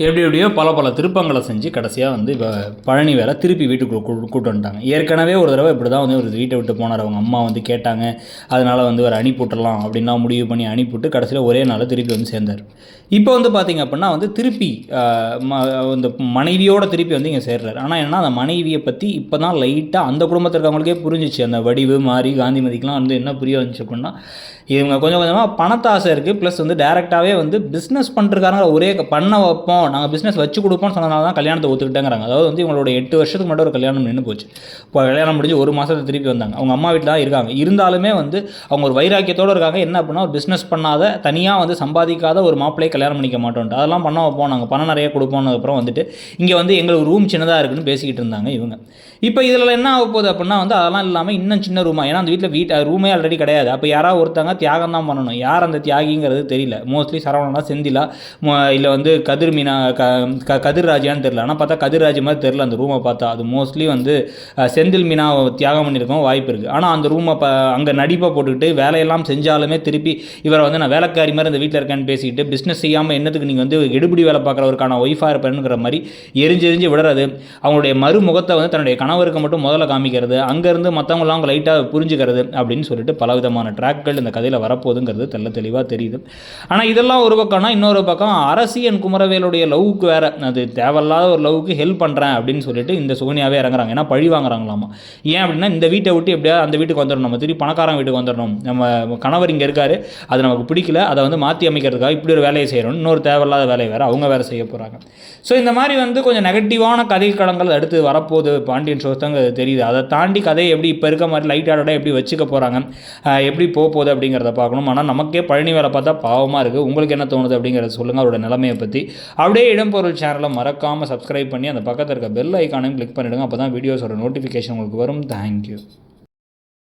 எப்படியோ பல திருப்பங்களை செஞ்சு கடைசியாக வந்து இப்போ பழனி வேலை திருப்பி வீட்டுக்கு கூட்டு வந்துட்டாங்க. ஏற்கனவே ஒரு தடவை இப்படி தான் வந்து ஒரு வீட்டை விட்டு போனார். அவங்க அம்மா வந்து கேட்டாங்க, அதனால் வந்து ஒரு அனுப்பிவிட்டுறலாம் அப்படின்னா முடிவு பண்ணி அனுப்பிவிட்டு கடைசியில் ஒரே நாள் திருப்பி வந்து சேர்ந்தார். இப்போ வந்து பார்த்திங்க அப்படின்னா வந்து திருப்பி இந்த மனைவியோட திருப்பி வந்து இங்கே சேர்றாரு. ஆனால் என்ன, அந்த மனைவியை பற்றி இப்போ தான் லைட்டாக அந்த குடும்பத்தில் இருக்கவங்களுக்கே புரிஞ்சிச்சு. அந்த வடிவு மாறி காந்திமதிக்கெலாம் வந்து என்ன புரிய வந்துச்சு அப்படின்னா, இவங்க கொஞ்சம் கொஞ்சமாக பணத்தாசை இருக்குது, ப்ளஸ் வந்து டேரெக்டாகவே வந்து பிஸ்னஸ் பண்ணுறதுக்கான ஒரே பண்ண வைப்போம், நாங்கள் பிஸ்னஸ் வச்சு கொடுப்போம்னு சொன்னதால தான் கல்யாணத்தை ஒத்துக்கிட்டேங்கிறாங்க. அதாவது வந்து இவங்களோட 8 வருஷத்துக்கு முன்னாடி ஒரு கல்யாணம் நின்று போச்சு. இப்போ கல்யாணம் முடிஞ்சு 1 மாதத்துக்கு திருப்பி வந்தாங்க. அவங்க அம்மா வீட்டில் தான் இருக்காங்க. இருந்தாலுமே வந்து அவங்க ஒரு வைராக்கியத்தோடு இருக்காங்க. என்ன அப்படின்னா, ஒரு பிஸ்னஸ் பண்ணாத, தனியாக வந்து சம்பாதிக்காத ஒரு மாப்பிள்ளையை கல்யாணம் பண்ணிக்க மாட்டோம்ட்டு அதெல்லாம் பண்ண வைப்போம், நாங்கள் பணம் நிறைய கொடுப்போம்னதுக்கப்புறம் வந்துட்டு இங்கே வந்து எங்களுக்கு ரூம் சின்னதாக இருக்குன்னு பேசிக்கிட்டு இருந்தாங்க இவங்க. இப்போ இதில் என்ன ஆக போகுது அப்படின்னா வந்து அதெல்லாம் இல்லாமல் இன்னும் சின்ன ரூமா, ஏன்னா அந்த வீட்டில் ரூமே ஆல்ரெடி கிடையாது. அப்போ யாராவது ஒருத்தங்க தியாகம் தான் பண்ணணும். யார் அந்த தியாகிங்கிறது தெரியல. மோஸ்ட்லி சரவணனா, செந்திலா, இல்லை வந்து கதிர் மீனா, கதிர்ராஜான்னு தெரில. ஆனால் பார்த்தா கதிர்ராஜ் மாதிரி தெரில அந்த ரூமை பார்த்தா. அது மோஸ்ட்லி வந்து செந்தில் மீனா தியாகம் பண்ணியிருக்கோம் வாய்ப்பு இருக்குது. ஆனால் அந்த ரூமை அங்கே நடிப்பை போட்டுக்கிட்டு வேலையெல்லாம் செஞ்சாலுமே திருப்பி இவரை வந்து நான் வேலைக்காரி மாதிரி இந்த வீட்டில் இருக்கேன்னு பேசிக்கிட்டு பிஸ்னஸ் செய்யாமல் என்னத்துக்கு நீங்கள் வந்து எடுபடி வேலை பார்க்குறவருக்கான ஒய்ஃபாக இருப்பேனுங்கிற மாதிரி எரிஞ்சு விடுறது. அவங்களுடைய மறுமுகத்தை வந்து தன்னுடைய கணவருக்கு மட்டும் முதல்ல காமிக்கிறது, அங்கேருந்து மற்றவங்களாம் அவங்க லைட்டாக புரிஞ்சுக்கிறது அப்படின்னு சொல்லிட்டு பலவிதமான ட்ராக்கள் இந்த கதையில் வரப்போகுதுங்கிறது தெளிவாக தெரியுது. ஆனால் இதெல்லாம் ஒரு பக்கம்னா, இன்னொரு பக்கம் அரசியன் குமரவேலுடைய லவ்வுக்கு வேறு, அது தேவையில்லாத ஒரு லவ்வுக்கு ஹெல்ப் பண்ணுறேன் அப்படின்னு சொல்லிட்டு இந்த சுகன்யாவே இறங்குறாங்க. ஏன்னா பழி வாங்குறாங்களாமா. ஏன் அப்படின்னா, இந்த வீட்டை விட்டு எப்படியா அந்த வீட்டுக்கு வந்துடணும், நம்ம திருப்பி பணக்காரங்க வீட்டுக்கு வந்துடணும், நம்ம கணவர் இங்கே இருக்காரு, அது நமக்கு பிடிக்கல, அதை வந்து மாற்றி அமைக்கிறதுக்காக இப்படி ஒரு வேலையை செய்கிறோம், இன்னொரு தேவையில்லாத வேலையை வேறு அவங்க வேறு செய்ய போகிறாங்க. ஸோ இந்த மாதிரி வந்து கொஞ்சம் நெகட்டிவான கதை களங்கள் அடுத்து வரப்போகுது பாண்டியன் ஷோஸ்தாங்க தெரியுது. அதை தாண்டி கதையை எப்படி இப்போ இருக்க மாதிரி லைட்டாக எப்படி வச்சுக்க போகிறாங்க, எப்படி போகுது அப்படிங்கிறத பார்க்கணும். ஆனால் நமக்கே பழனி வேலை பார்த்தா பாவமாக இருக்குது. உங்களுக்கு என்ன தோணுது அப்படிங்கிறத சொல்லுங்கள், அவரோட நிலைமையை பற்றி. அப்படியே இடம்பொருள் சேனலை மறக்காமல் சப்ஸ்கிரைப் பண்ணி அந்த பக்கத்தில் இருக்க பெல் ஐக்கானையும் கிளிக் பண்ணிவிடுங்க. அப்போ தான் வீடியோஸோட நோட்டிஃபிகேஷன் உங்களுக்கு வரும். தேங்க்யூ.